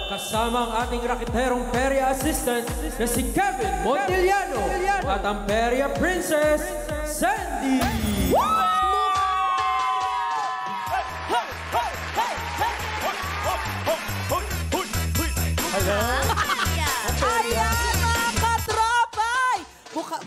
kasama ang ating rakiterong perya assistant na si Kevin Montiliano at ang perya princess, Sandy. Ayan mga katropay!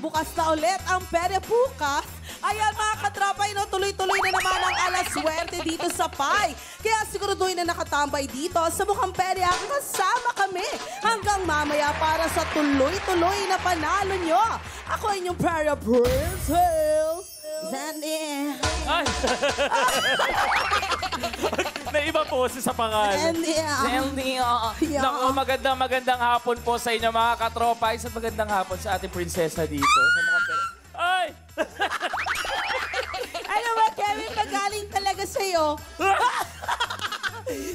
Bukas na ulit ang perya bukas. Ayan mga katropay, no, tuloy-tuloy na naman ang alaswerte dito sa PAI. Kaya siguraduhin na nakatambay dito sa mukhang perya kasama kami hanggang mamaya para sa tuloy-tuloy na panalo nyo. Ako inyong perya princess, Sandy. Ay! Naiba po sa pangalan. Sandy. Yeah. Naku, magandang hapon po sa inyo mga katropa. Isang magandang hapon sa ating prinsesa dito. Sa mukhang pera. Ay! Ano ba, Kevin? Magaling talaga sa'yo.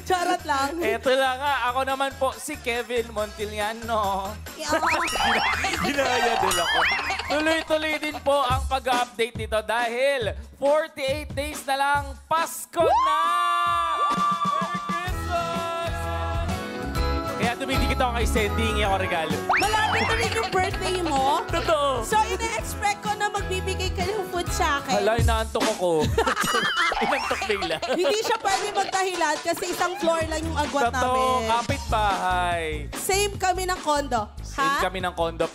Charot lang. Eto lang nga. Ako naman po si Kevin Montiliano. Ginaya din ako. Tuloy-tuloy din po ang pag-update dito dahil 48 days na lang Pasko na! Merry Christmas! Kaya dumidikit ako kay Sandy, hingi ako regalo. Malapit na rin yung birthday mo. Totoo! So, ina-expect ko na magbibigay ka ng food sa akin. Hala, inaantok ako. Inantok bigla. Hindi siya pwede magdahilan kasi isang floor lang yung agwat Totoo, namin. kapit-bahay. Same kami ng kondo. Same kami ng condo.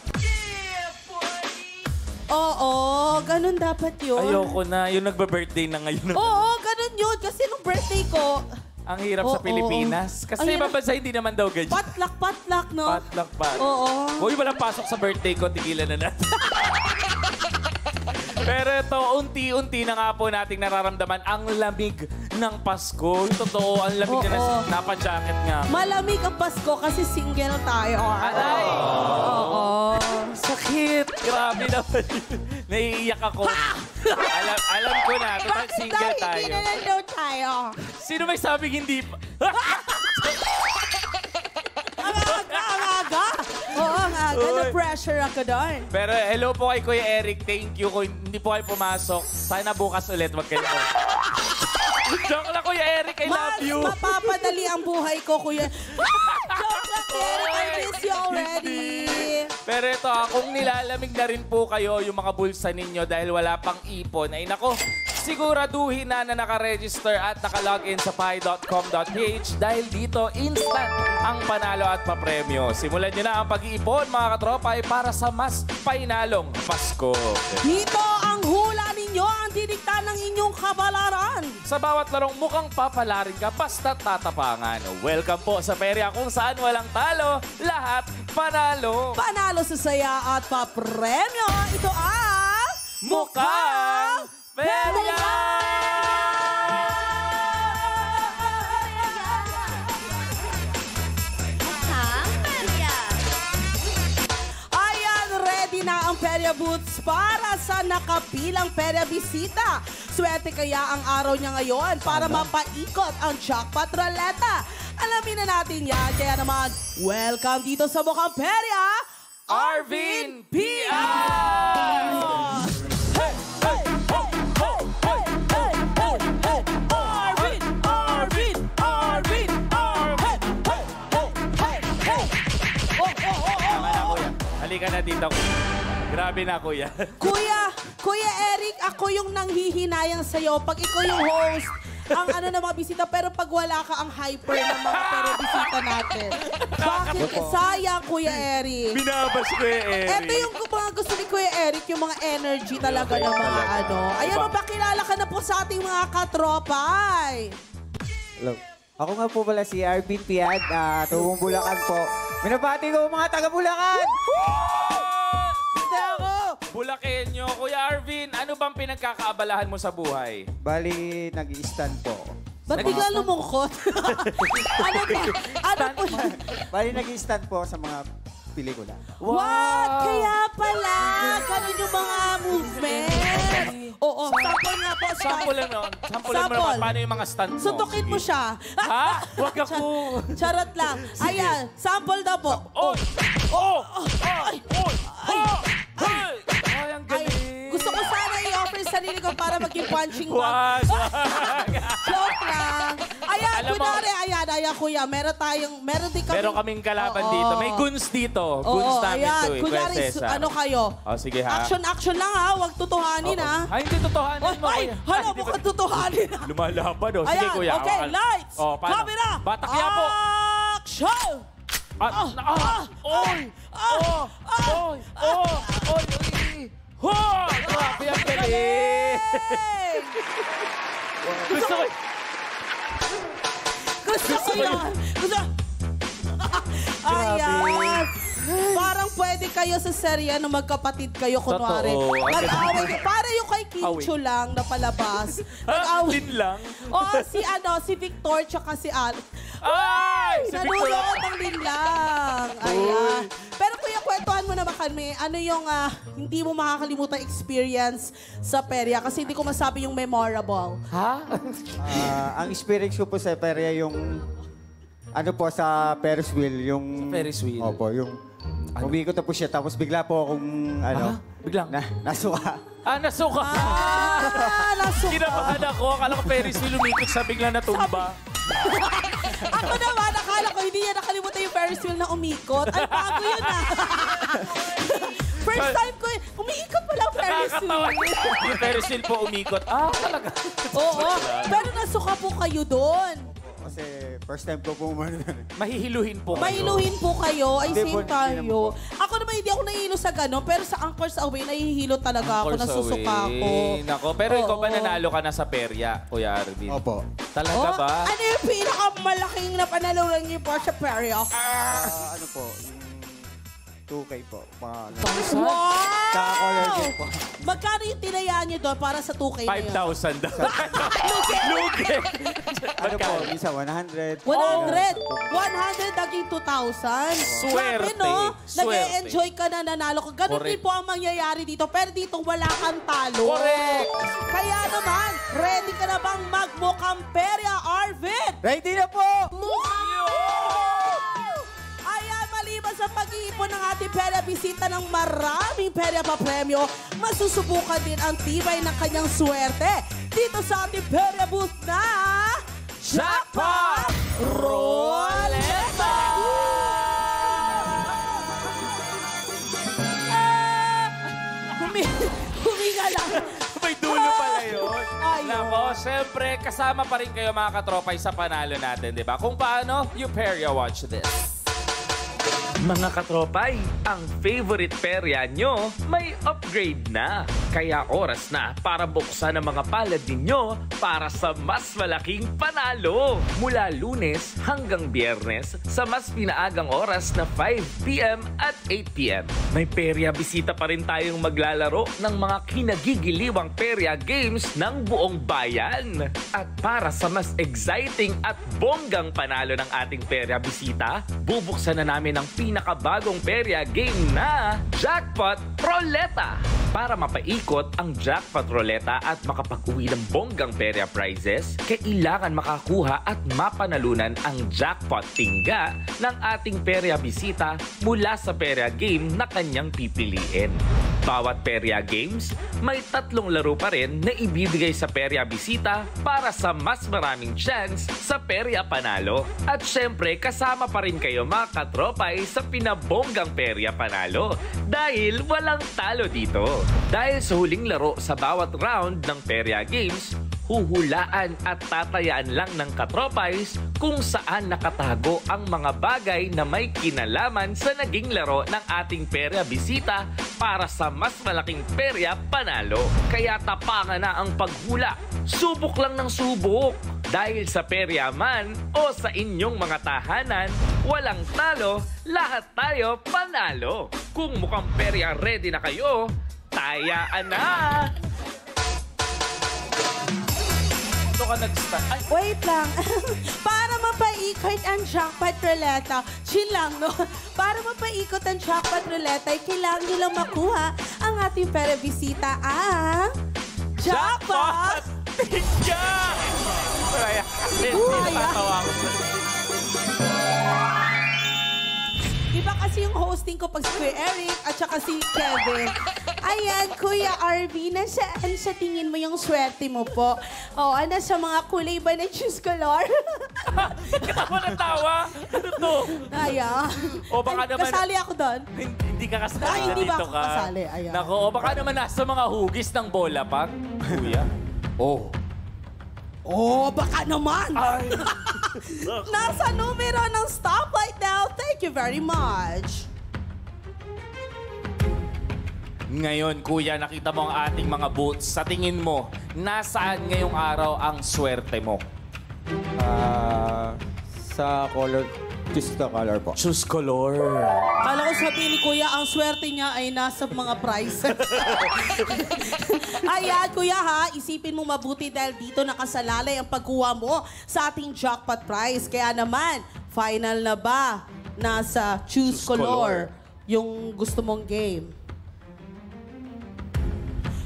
Oo, ganun dapat yun. Ayoko na. Yung nagba-birthday na ngayon. Oo, ganun yun. Kasi nung birthday ko, Ang hirap sa Oo. Pilipinas. Kasi Ang iba hirap. bansa hindi naman daw ganyan. patlak, no? Patlak. Oo. Huwag walang pasok sa birthday ko, tigilan na natin. Pero ito, unti-unti na nga po nating nararamdaman ang lamig ng Pasko. Yung totoo, ang lamig na napa-jacket nga. Malamig ang Pasko kasi single tayo. Aray! Oo. Sakit! Grabe naman yun. Naiiyak ako. Alam ko na, total Bakit single dahil tayo. hindi na lang daw tayo? Sino may sabing hindi pa? Ang aga. Oo, ang aga. Uy. Na-pressure ako doon. Pero hello po kay Kuya Eric. Thank you. Kung hindi po kayo pumasok, sana bukas ulit. Wag kayo. Joke lang, Kuya Eric. I love you. Mas mapapadali ang buhay ko, kuya. Joke lang, Eric. I miss you already. Pero ito, kung nilalamig na rin po kayo yung mga bulsa ninyo dahil wala pang ipon, ay nako, siguraduhin na nakaregister at nakalogin sa pi.com.ph dahil dito instant ang panalo at papremyo. Simulan nyo na ang pag-iipon mga katropa ay para sa mas painalong Pasko. Dito ang hula ninyo ang didikta ng inyong kabalaran. Sa bawat larong mukhang papalarin ka basta tatapangan. Welcome po sa perya kung saan walang talo, lahat panalo. Panalo sa saya at papremyo. Ito ang Mukhang Perya! Ayan, ready na ang perya boots para sa nakapilang perya bisita. Swerte kaya ang araw niya ngayon para mapaikot ang jackpot ruleta. Alamin na natin yan. Kaya naman, welcome dito sa Mukhang Perya, Arvin P.I. Halika na dito. Grabe na, Kuya. Kuya Eric, ako yung nanghihinayang sa'yo. Pag ikaw yung host, ang ano na mga bisita, pero pag wala ka, ang hyper ng mga pero bisita natin. Bakit? Sayang, Kuya Eric. Binabas ko Eric. Ito yung mga gusto ni Kuya Eric, yung mga energy talaga ng mga ano. Ayan, mapakilala ka na po sa ating mga katropay. Hello. Ako nga po pala si Arvin Piad, tuwong Bulacan po. Minabati ko mga taga-Bulacan! Hindi ako! Bulakenyo. Kuya Arvin, ano bang pinagkakaabalahan mo sa buhay? Bali, nag-i-stand po. Ba't bigla lumungkot? Ano po? Ano po? Bali, nag-i-stand po sa mga pelikula. What? Kaya pala, ganun yung mga movement. Oo, sample nga po. Sample lang nun. Sample mo naman paano yung mga stunt mo. Suntukin mo siya. Ha? Huwag ako. Charot lang. Ayan, sample daw po. Oh! Oh! Ay! Oh! Oh! Ay! Ay, ang Ay, galing. gusto ko sana i-offer sa sarili ko para maging punching bag. Wag! Joke lang. Ayan, Ayan, Alam mo, kunwari, ayan, kuya. Meron din kami. meron kaming kalaban Oo. dito. May guns dito. Guns namin ayan. to eh. Kunwari, Kuya Cesar. ano kayo? Oh, sige ha. Action lang ha. Huwag tutuhanin ha. Ay, hindi totohanin mo. Ay, kuya. hala, Hindi mukhang ba- tutuhanin ha. Lumalaban oh. Sige Ayan, kuya. okay, hawakan. lights, Oh, paano? camera, Batakya po. action! Grabe ang galing! Gusto ko, Gusto ko yan! Ayan! Parang pwede kayo sa serya na magkapatid kayo, kunwari. Totoo. Mag-away kayo. Para yung kay Kincho lang na palabas. Mag-away. din lang. Oo, si Victor tsaka si Al. Ay! Si Victor. Nanunood ng linlang. Ayan. Pero kuya, kwentuhan mo na ba kami? Ano yung hindi mo makakalimutan experience sa perya? Kasi hindi ko masabi yung memorable. Ha? Ang experience ko po sa perya yung ano po sa Ferris wheel, yung... Sa Ferris wheel? Opo, yung... Umikot na po siya, tapos bigla po akong, Biglang? nasuka. Nasuka! Nasuka. Kinabahan ako. Akala ko Ferris wheel umikot sa bigla natumba. Ako naman, akala ko hindi niya nakalimutan yung Ferris wheel na umikot. Ay, bago yun First time ko, umiikot pala ang Ferris Nakakatawa. wheel. Yung Ferris wheel po umikot. Talaga. Oo, pero nasuka po kayo doon. Kasi first time ko po umano. Mahihiluhin po kayo. Mahiluhin po kayo. Ay, Hindi same po, hindi naman tayo. po. Ako naman, hindi ako nahihilo sa gano'n. Pero sa Anchors Away, nahihilo talaga ako. Anchors Nasusuka away. ako. Nako, pero ikaw ba Oo. nanalo ka na sa perya, Kuya Arvin? Opo. Talaga ba? Ano yung pinakamalaking napanalunan niyo po sa perya? Ano po, yung 2K po. Wow! Sa color game po. Magkano yung tinayaan niyo doon para sa 2K na yun? 5,000 daw. Lugi! Ano po, minsan 100. 100! 100 naging 2,000. Swerte. Grabe, no? Swerte. Nag-e-enjoy ka na, nanalo ka. Ganun din Correct. po ang mangyayari dito. Pero dito wala kang talo. Correct. Kaya naman, ready ka na bang magmukhang perya, Arvin? Ready na po! Ayan, maliban sa pag-iipon ng ating perya, bisita ng maraming perya pa premyo, masusubukan din ang tibay ng kanyang swerte dito sa ating perya booth na Jackpot Roleta! Huminga lang. May dulo pala yun. Ayun. Nako, syempre, kasama pa rin kayo mga katropay sa panalo natin, di ba? Kung paano, you perya watch this. Mga katropay, ang favorite perya nyo may upgrade na. Kaya oras na para buksan ang mga palad ninyo para sa mas malaking panalo. Mula Lunes hanggang Biyernes sa mas pinaagang oras na 5 p.m. at 8 p.m. May perya bisita pa rin tayong maglalaro ng mga kinagigiliwang perya games ng buong bayan. At para sa mas exciting at bonggang panalo ng ating perya bisita, bubuksan na namin ang pinakabagong perya game na Jackpot Roleta. Para mapaikot ang Jackpot Roleta at makapag-uwi ng bonggang perya prizes, kailangan makakuha at mapanalunan ang Jackpot Tingga ng ating perya bisita mula sa perya game na kanyang pipiliin. Bawat perya games, may 3 laro pa rin na ibibigay sa perya bisita para sa mas maraming chance sa perya panalo. At syempre, kasama pa rin kayo mga katropay sa pinabonggang perya panalo dahil walang talo dito. Dahil sa huling laro sa bawat round ng perya games, huhulaan at tatayaan lang ng katropays kung saan nakatago ang mga bagay na may kinalaman sa naging laro ng ating perya bisita para sa mas malaking perya panalo. Kaya tapangan na ang paghula. Subok lang ng subok. Dahil sa perya man o sa inyong mga tahanan, walang talo, lahat tayo panalo. Kung mukhang perya ready na kayo, tayaan na! Ito ka nag-start. Ay, Wait lang. Para mapaikot ang Jackpot Roleta, chill lang, no? Para mapaikot ang Jackpot Roleta, ay kailangan nyo lang makuha ang ating perya bisita, ang Jackpot! Tingga! Kaya kasi, natatawa ko. Iba kasi yung hosting ko pag si Kuya Eric at saka si Kevin. Ayan, Kuya RV, nasaan sa tingin mo yung swerte mo po? O, ano sa mga kulay ba na choose color? Ba't ka tawa na tawa? Ano to? Ayan. O baka naman... Kasali ako doon. Hindi ka kasali. Ay, hindi ba dito ako ka. kasali? Ayan. Nako, o baka naman nasa mga hugis ng bola pag. Kuya. Oh. Oh, baka naman. Ay. Nasa numero ng stoplight now. Thank you very much. Ngayon, kuya, nakita mo ang ating mga boots. Sa tingin mo, nasaan ngayong araw ang swerte mo? Sa color, just the color po. Choose color. Kala ko sabihin ni Kuya, ang swerte niya ay nasa mga prizes. Ayan, Kuya ha, isipin mo mabuti dahil dito nakasalalay ang pagkuha mo sa ating jackpot prize. Kaya naman, final na ba nasa choose color yung gusto mong game?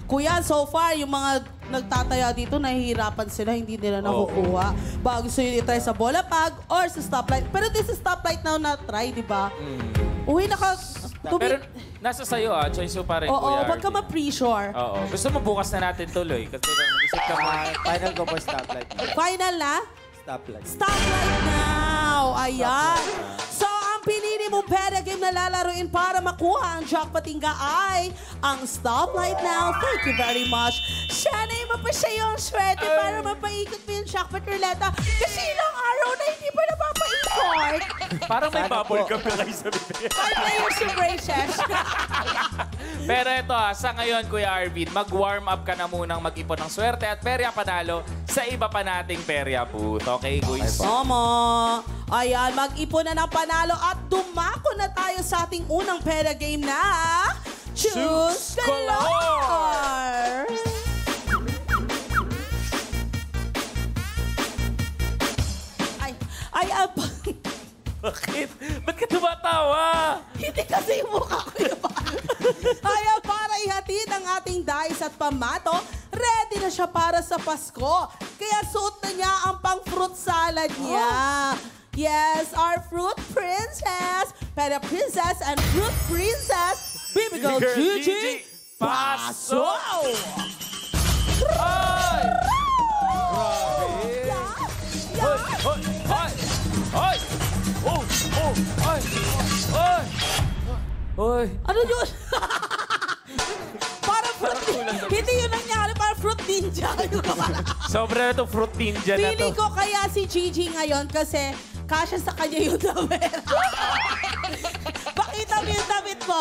Kuya, so far, yung mga nagtataya dito, nahihirapan sila, hindi nila nakukuha. Baka gusto yun itry sa bola pag or sa stoplight. Pero this is stoplight now na try, di ba? Uy, Pero nasa sayo choice mo pa rin, Oo, kuya. wag ka Arvin. ma-pre-sure. Oo. Gusto mo bukas na natin tuloy? Kasi nag-isip ka mo. Final ko po stoplight. Final na? Stoplight. Stoplight now! Ayan. So, ang pinili mong pera game na lalaruin para makuha ang jackpotinga ay ang stoplight now. Thank you very much. Sana'y mapasya yung swerte para mapaikot mo yung jackpot ruleta. Kasi ilang araw na hindi pa napapaikot. Parang may Sana bubble po. gum na kayo sa bibig. Ay, players yung braces. Pero ito sa ngayon, Kuya Arvin, mag-warm up ka na munang mag-ipon ng swerte at perya panalo sa iba pa nating perya po. Okay, guys? Tama. Ayan, mag-ipon na ng panalo at dumako na tayo sa ating unang pera game na Choose Color! Ay, Bakit? Ba't ka tumatawa? hindi kasi yung mukha ko yun. Ayan, para ihatid ang ating dice at pamato, ready na siya para sa Pasko. Kaya suot na niya ang pang-fruit salad niya. Yes, our fruit princess, Pera Princess and Fruit Princess, Baby Girl Gigi, Paso! Ay! Hoy! Hoy! Hoy! Hoy! Oh! Oh! Hoy! Hoy! Hoy! Ano yun? Parang fruit hindi yun nangyari, parang fruit ninja. Sobra na to fruit ninja na to. Feeling ko kaya si Gigi ngayon kasi kasya sa kanya yung damit. Pakita mo yung damit mo.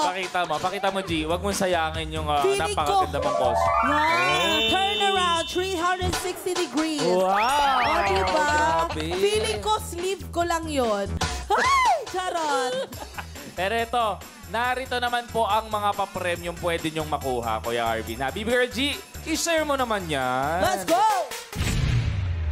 Pakita mo, G. Huwag mong sayangin yung Feeling napakaganda mong cost. Yan. Turn around, 360 degrees. Wow! O, diba? Grabe. Feeling ko, sleeve ko lang yun. Ay! Charot! Pero ito, narito naman po ang mga pa-premium pwede nyong makuha, Kuya Arvin. Baby Girl G, i-share mo naman yan. Let's go!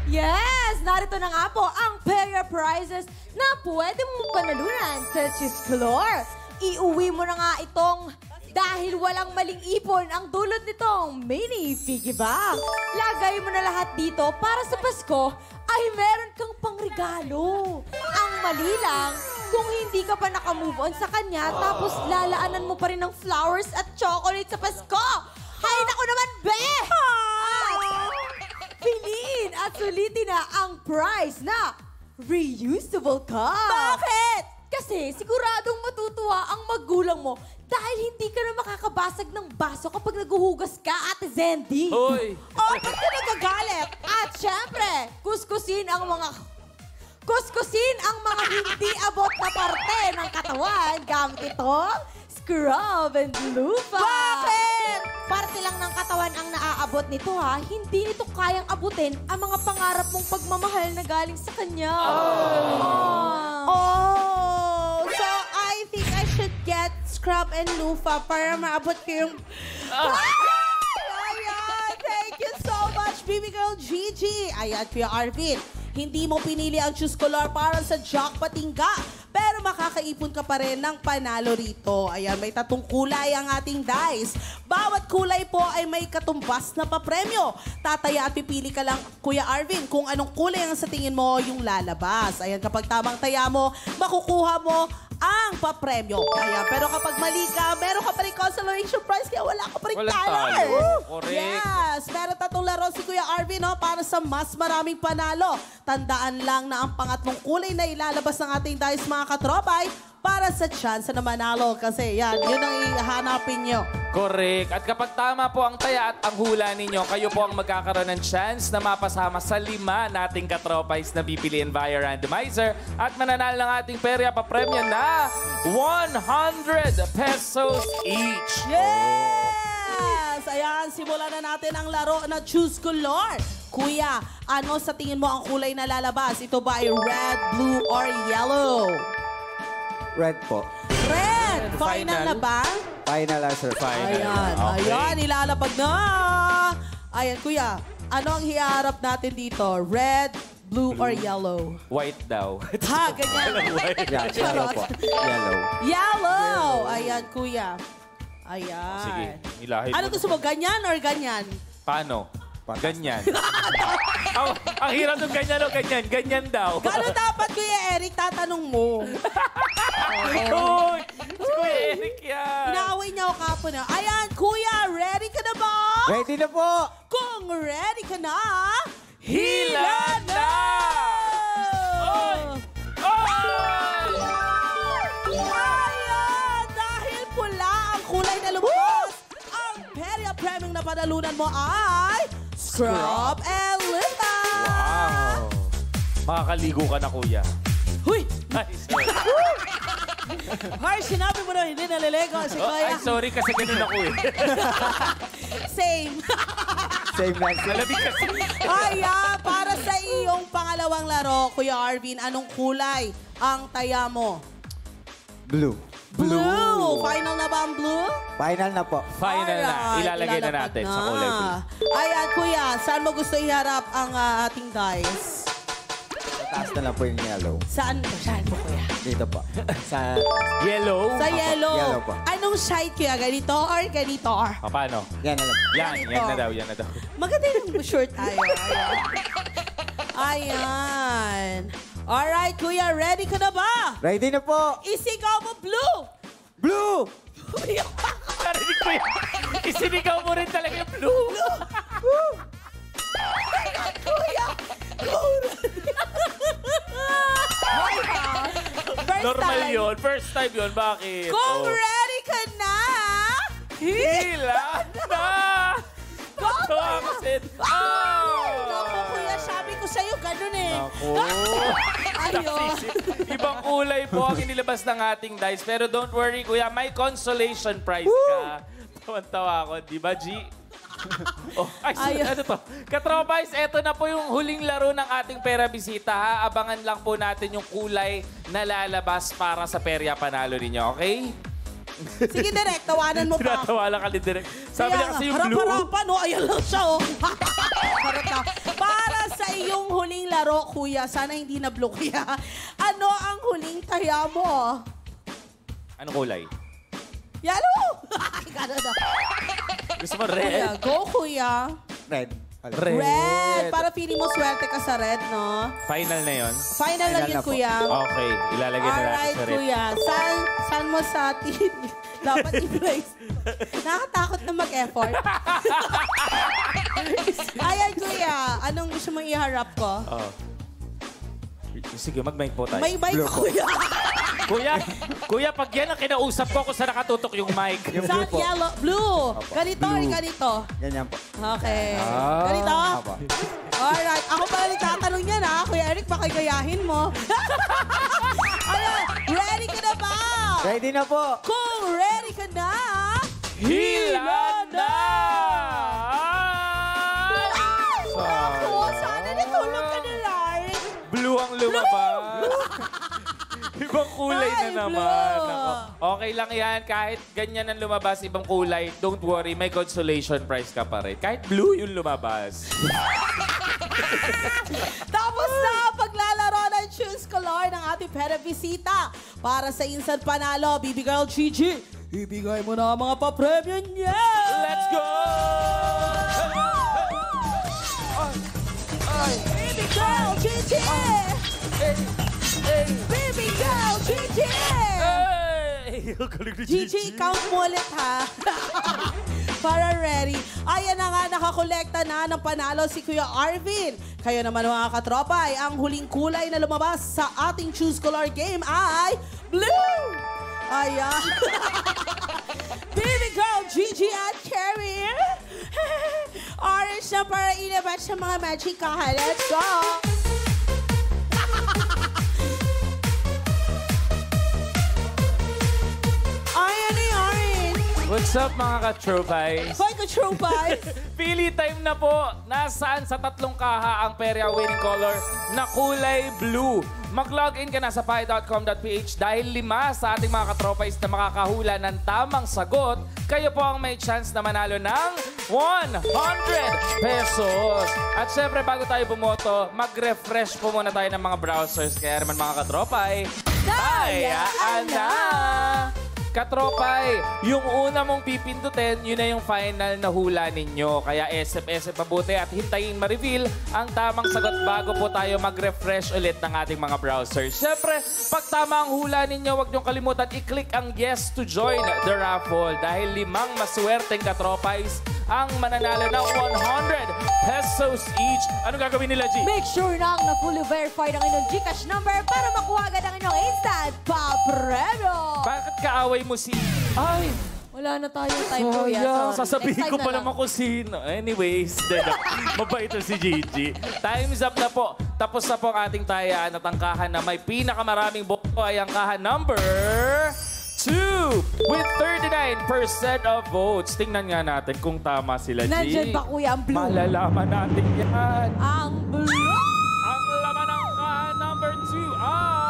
Yes! Narito na nga po ang Pera Prizes na pwede mong panalunan sa Choose Color. Iuwi mo na nga itong dahil walang maling ipon ang dulot nitong mini piggy bank. Lagay mo na lahat dito para sa Pasko ay meron kang pangregalo. Ang mali lang, kung hindi ka pa nakamove on sa kanya tapos lalaanan mo pa rin ng flowers at chocolate sa Pasko. Hay naku naman, be! Piliin at sulitin na ang prize na reusable cup. Bakit? Kasi siguradong matutuwa ang magulang mo dahil hindi ka na makakabasag ng baso kapag naguhugas ka, Ate Zendy. Hoy! Oh, ba't ka nagagalit? At syempre, kuskusin ang mga hindi abot na parte ng katawan gamit itong scrub and loofah. Bakit? Parte lang ng katawan ang naaabot nito ha. Hindi nito kayang abutin ang mga pangarap mong pagmamahal na galing sa kanya. Oh, so I think I should get scrub and loofah para maabot ko yung... Ayan, thank you so much, Baby Girl Gigi. Ayan, Kuya Arvin. Hindi mo pinili ang Choose Color para sa jackpotinga, pero makakaipon ka pa rin ng panalo rito. Ayan, may 3 kulay ang ating dice. Bawat kulay po ay may katumbas na papremyo. Tataya at pipili ka lang, Kuya Arvin, kung anong kulay ang sa tingin mo yung lalabas. Ayan, kapag tamang taya mo, makukuha mo ang papremyo. Ayan, pero kapag mali ka, meron ka pa rin consolation prize kaya wala ka pa rin Walang dollar. talo. Correct. Yes, meron tatlong laro si Kuya Arvin, no, para sa mas maraming panalo. Tandaan lang na ang pangatlong kulay na ilalabas ng ating dice, mga katropay, para sa chance na manalo. Kasi yan, yun ang ihanapin nyo. Correct. At kapag tama po ang taya at ang hula ninyo, kayo po ang magkakaroon ng chance na mapasama sa 5 nating katropais na pipiliin via randomizer at mananalo ng ating perya papremyo na 100 pesos each. Yes! Ayan, simulan na natin ang laro na Choose Color. Kuya, ano sa tingin mo ang kulay na lalabas? Ito ba ay red, blue, or yellow? Red po. Red! Final na ba? Final answer. Final. Ayan, Okay. ayan, ilalapag na! Ayan, kuya, ano ang hiharap natin dito? Red, blue, or yellow? White daw. Ha, ganyan. Yeah, yellow po. Yellow. Yellow! Ayan, kuya. Ayan. Sige, ilahid Ano mo. gusto mo, ganyan or ganyan? Paano? Ganyan. Ang hirap ng ganyan o ganyan. Ganyan daw. Gano'n dapat, Kuya Eric, tatanong mo? Uy! Si Kuya Eric yan. Inaaway niya ako kapon. Ayan, Kuya, ready ka na ba? Ready na po! Kung ready ka na, Hila na! Oy! Oy! Ayan, dahil pula ang kulay na lumabas, ang perya premium na panalunan mo ay Scrub and Linda! Wow! Makakaligo ka na, Kuya. Huy! Nice. Har, sinabi mo na hindi nalilego si Kuya. Ay, sorry kasi ganun ako eh. Same. Same answer. Malamig kasi. Ayan, para sa iyong pangalawang laro, Kuya Arvin, anong kulay ang taya mo? Blue. Blue! Final na ba ang blue? Final na po. Final na. Alright, Ilalagay na ilalapag natin sa kulay blue. Ayan, Kuya, saan mo gusto iharap ang ating dice? Taas na lang po yung yellow. Saan po? Saan po, Kuya? Dito po. Sa... Yellow? Sa yellow. Yellow po. Anong side, Kuya? Ganito or ganito? Paano? Yan na lang. Yan, Ganito. yan na daw, yan na daw. Maganda yung short tayo. Ayan. Ayan. Alright, Kuya, ready ka na ba? Ready na po! Isigaw mo blue! Blue! Narinig ko yan. Isinigaw mo rin talaga yung blue. Kuya! First Normal time. yun. First time yun. Bakit? Kung Oh. ready ka na, Hila na! Go! Ito ako sin. Naku, Kuya, sabi ko sa'yo, ganun eh. Ako. Ayun. Ibang kulay po ang inilabas ng ating dice. Pero don't worry, Kuya. May consolation prize ka. Tawan-tawa ako. Di ba, G? Oh, ay, Ayun. ano to? Katropais, eto na po yung huling laro ng ating pera bisita. Ha? Abangan lang po natin yung kulay na lalabas para sa perya panalo ninyo, okay? Sige, direct, tawanan mo pa. Tinatawa lang ka ni Direk. Sabi niya kasi yung blue. Harap-harapan, no? Ayan lang siya, oh. Harap na. Para sa iyong huling laro, Kuya, sana hindi na blue, Kuya. Ano ang huling taya mo? Anong kulay? Yellow! Ganun na. Gusto mo Kuya, red? go, Kuya. Red. Red. Para feeling mo swerte ka sa red, no? Final na yon. Final lang Final yun, na po. Kuya. Okay, ilalagay na natin Alright, sa red. Kuya. Saan mo sa atin dapat i-place? Nakatakot na mag-effort. Ayan, Kuya. Anong gusto mo iharap ko? Oh. Sige, mag-mic po tayo. May mic, Blue po. Kuya. Kuya, pag yan ang kinausap ko kung saan nakatutok yung mic. Yung Sa blue po. yellow. Blue. Ganito or Blue. ganito? Ganyan po. Okay. Ah. Ganito? Apo. Alright. Ako pala nagtatanong yan, ha? Kuya Eric, baka gayahin mo. Ayan. Ready ka na ba? Ready na po! Kung ready ka na, Hila na! Ako, sana natulog ka na lang. Blue ang lumabas. Ibang kulay Ay, na naman. blue. Ako. Okay lang yan. Kahit ganyan ang lumabas, ibang kulay, don't worry, may consolation prize ka pa rin. Kahit blue yung lumabas. Tapos na ang paglalaro ng Choose Color ng ating pera bisita. Para sa instant panalo, Baby Girl Gigi, ibigay mo na ang mga papremyo niya. Let's go! Baby Girl Gigi! Baby Girl Gigi! Ay, galing ni Gigi, count mo ulit ha. Para ready. Ayan na nga, nakakolekta na ng panalo si Kuya Arvin. Kayo naman mga katropa ay ang huling kulay na lumabas sa ating Choose Color game ay blue! Ayan. Baby girl, Gigi at Cherry. Orange na para ilabas sa mga magikaha. Let's go! Ayan ni Orange. What's up mga katropay? Hoy, ka-tropay. Pili time na po. Nasaan sa tatlong kaha ang perya winning color na kulay blue? Mag-login ka na sa pi.com.ph dahil 5 sa ating mga katropais na makakahula ng tamang sagot, kayo po ang may chance na manalo ng 100 pesos. At syempre, bago tayo bumoto, mag-refresh po muna tayo ng mga browsers. Kaya naman mga katropay, hayaan na! Katropay, yung una mong pipindutin, yun na yung final na hula ninyo. Kaya SF mabuti at hintayin ma-reveal ang tamang sagot bago po tayo mag-refresh ulit ng ating mga browsers. Siyempre, pag tama ang hula ninyo, huwag niyong kalimutan i-click ang yes to join the raffle dahil 5 maswerteng katropays ang mananalo ng 100 pesos each. Anong gagawin nila, G? Make sure na fully verified ang inyong GCash number para makuha agad ang inyong instant pa-premyo. Bakit kaaway mo si... Ay! Wala na tayong time ko yan. Sayang, Sorry. sasabihin Next ko time pa na naman kung sino. Anyways, mabait na si Gigi. Time's up na po. Tapos na po ang ating tayaan at ang kahan na may pinakamaraming boto ay ang kahan number 2 with 39% of votes. Tingnan nga natin kung tama sila, G. Nandyan ba kuya ang blue? Malalaman natin yan. Ang blue? Ang laman ng kahan number 2 ay...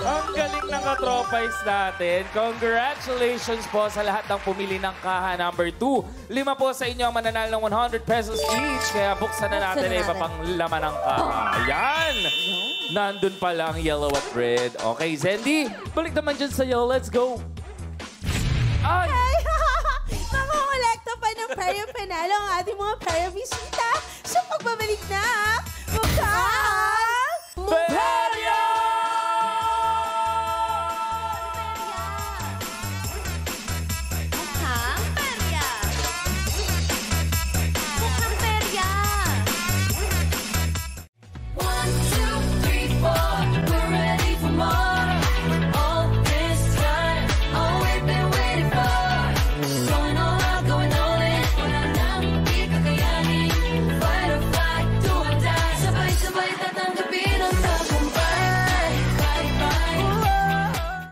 Ang galing ng katropais natin. Congratulations po sa lahat ng pumili ng kaha number 2. 5 po sa inyo ang mananalo ng 100 pesos each. Kaya buksan na natin ang iba pang laman ng kaha. Ayan! Nandun pala ang yellow at red. Okay, Zendy, balik naman dyan sa'yo. Let's go! Ay! Mamakolekta pa ng Peryo Panalo ang ating mga Peryo Bisita.